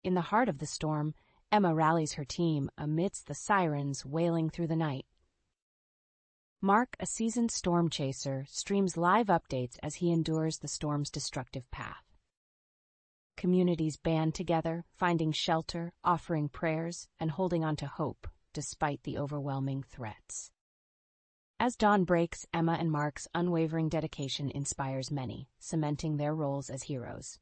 In the heart of the storm, Emma rallies her team amidst the sirens wailing through the night. Mark, a seasoned storm chaser, streams live updates as he endures the storm's destructive path. Communities band together, finding shelter, offering prayers, and holding on to hope despite the overwhelming threats. As dawn breaks, Emma and Mark's unwavering dedication inspires many, cementing their roles as heroes.